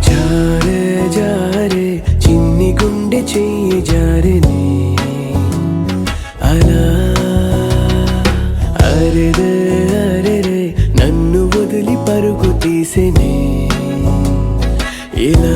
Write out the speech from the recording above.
జారే జారే చిన్ని గుండె చెయ్యి జారెనే అలా అరెరే అరెరే నన్ను వదిలి పరుగు తీసెనే ఇలా